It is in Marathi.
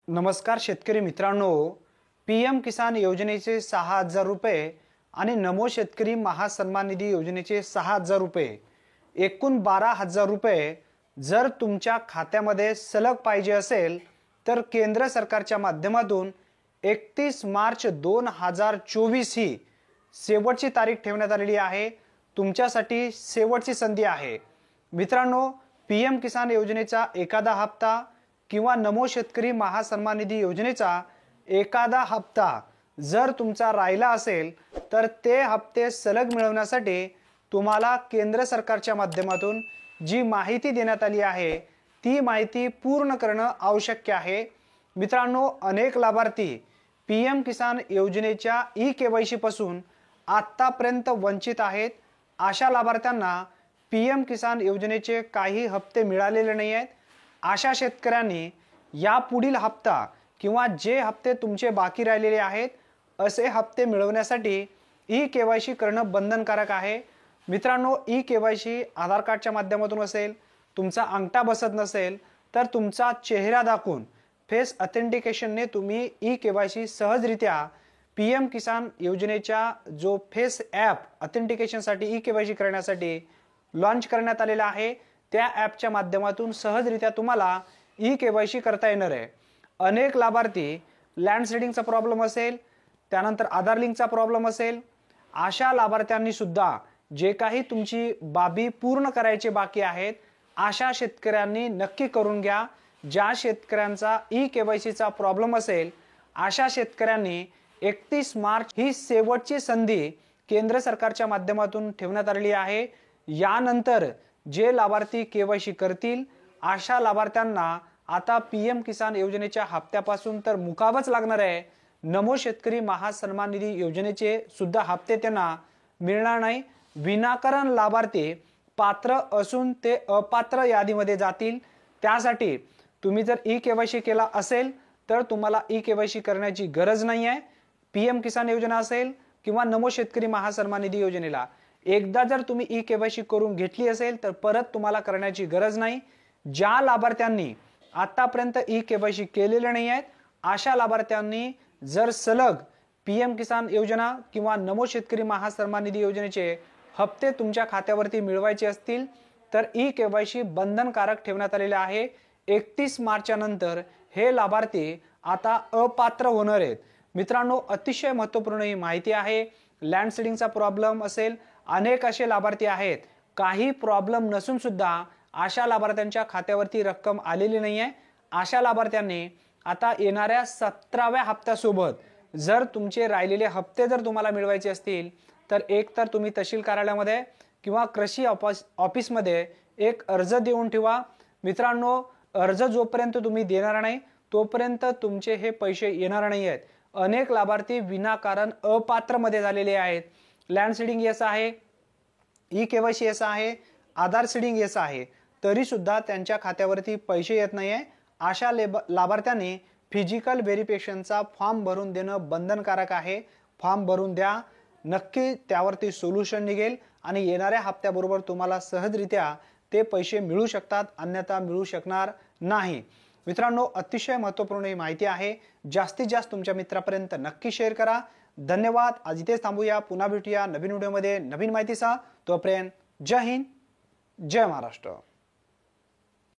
नमस्कार शेतकरी मित्रांनो, पीएम किसान योजनेचे 6,000 रुपये आणि नमो शेतकरी महासन्मान निधी योजनेचे 6,000 रुपये एकूण 12,000 रुपये जर तुमच्या खात्यामध्ये सलग पाहिजे असेल तर केंद्र सरकारच्या माध्यमातून 31 मार्च 2024 ही शेवटची तारीख ठेवण्यात आलेली आहे। तुमच्यासाठी शेवटची संधी आहे मित्रांनो। पीएम किसान योजनेचा एखादा हप्ता किंवा नमो शेतकरी महासन्मान निधी योजनेचा एखादा हप्ता जर तुमचा राहिला असेल तर ते हप्ते सलग मिळवण्यासाठी तुम्हाला केंद्र सरकारच्या माध्यमातून जी माहिती देण्यात आली आहे ती माहिती पूर्ण करणं आवश्यक आहे मित्रांनो। अनेक लाभार्थी पीएम किसान योजनेच्या ई-केवायसी पासून आतापर्यंत वंचित आहेत। अशा लाभार्थ्यांना पीएम किसान योजनेचे काही हप्ते मिळालेले नाही आहेत। अशा शेतकऱ्यांनी यापुढील हप्ता किंवा जे हप्ते तुमचे बाकी राहिलेले आहेत असे हप्ते मिळवण्यासाठी ई-केवायसी करणं बंधनकारक आहे मित्रांनो। ई-केवायसी आधार कार्डच्या माध्यमातून असेल, तुमचा अंगठा बसत नसेल तर तुमचा चेहरा दाखवून फेस ऑथेंटिकेशनने तुम्ही ई-केवायसी सहजरित्या पीएम किसान योजनेच्या जो फेस ॲप ऑथेंटिकेशनसाठी ई-केवायसी करण्यासाठी लॉन्च करण्यात आलेला आहे त्या ॲपच्या माध्यमातून सहजरित्या तुम्हाला ई-केवायसी करता येणार आहे। अनेक लाभार्थी लँड सीडिंगचा प्रॉब्लेम असेल, त्यानंतर आधार लिंकचा प्रॉब्लेम असेल, अशा लाभार्थ्यांनी सुद्धा जे काही तुमची बाबी पूर्ण करायचे बाकी आहेत अशा शेतकऱ्यांनी नक्की करून घ्या। ज्या शेतकऱ्यांचा ई-केवायसीचा प्रॉब्लेम असेल अशा शेतकऱ्यांनी 31 मार्च ही शेवटची संधी केंद्र सरकारच्या माध्यमातून ठेवण्यात आलेली आहे। यानंतर जे लाभार्थी केवायसी करतील अशा लाभार्थ्यांना आता पीएम किसान योजनेच्या हप्त्यापासून तर मुकावंच लागणार आहे। नमो शेतकरी महासन्मान निधी योजनेचे सुद्धा हप्ते त्यांना मिळणार नाही। विनाकारण लाभार्थी पात्र असून ते अपात्र यादीमध्ये जातील। त्यासाठी तुम्ही जर ई-केवायसी केला असेल तर तुम्हाला ई-केवायसी करण्याची गरज नाही आहे। पीएम किसान योजना असेल किंवा नमो शेतकरी महासन्मान निधी योजनेला एकदा जर तुम्ही ई-केवायसी करून घेतली असेल तर परत तुम्हाला करण्याची गरज नाही। ज्या लाभार्थ्यांनी आतापर्यंत ई-केवायसी केलेले नाही आहेत अशा लाभार्थ्यांनी जर सलग पीएम किसान योजना किंवा नमो शेतकरी महासन्मान निधी योजनेचे हप्ते तुमच्या खात्यावरती मिळवायचे असतील तर ई-केवायसी बंधनकारक ठेवण्यात आलेले आहे। 31 मार्चच्या नंतर हे लाभार्थी आता अपात्र होणार आहेत मित्रांनो। अतिशय महत्त्वपूर्ण ही माहिती आहे। लँड सीडिंगचा प्रॉब्लेम असेल, अनेक असे लाभार्थी आहेत, काही प्रॉब्लेम नसून सुद्धा अशा लाभार्थ्यांच्या खात्यावरती रक्कम आलेली नाही आहे। अशा लाभार्थ्यांनी आता येणाऱ्या 17व्या हप्त्यासोबत जर तुमचे राहिलेले हप्ते जर तुम्हाला मिळवायचे असतील तर एक तर तुम्ही तहसील कार्यालयामध्ये किंवा कृषी ऑफिसमध्ये एक अर्ज देऊन ठेवा मित्रांनो। अर्ज जोपर्यंत तुम्ही देणार नाही तोपर्यंत तुमचे हे पैसे येणार नाही आहेत। अनेक लाभार्थी विनाकारण अपात्र मध्ये झालेले आहेत। लँड सीडिंग येस आहे, ई-केवायसी येस आहे, आधार सीडिंग येस आहे, तरी सुद्धा त्यांच्या खात्यावरती पैसे येत नाही आहे। अशा लाभार्थ्यांनी फिजिकल व्हेरिफिकेशनचा फॉर्म भरून देणं बंधनकारक आहे। फॉर्म भरून द्या, नक्की त्यावरती सोल्युशन निघेल आणि येणाऱ्या हप्त्याबरोबर तुम्हाला सहजरित्या ते पैसे मिळू शकतात, अन्यथा मिळू शकणार नाही मित्रांनो। अतिशय महत्त्वपूर्ण ही माहिती आहे। जास्तीत जास्त तुमच्या मित्रांपर्यंत नक्की शेअर करा। धन्यवाद। आज इथेच थांबूया, पुन्हा भेटूया नवीन व्हिडिओमध्ये नवीन माहितीसह। तोपर्यंत जय हिंद, जय महाराष्ट्र।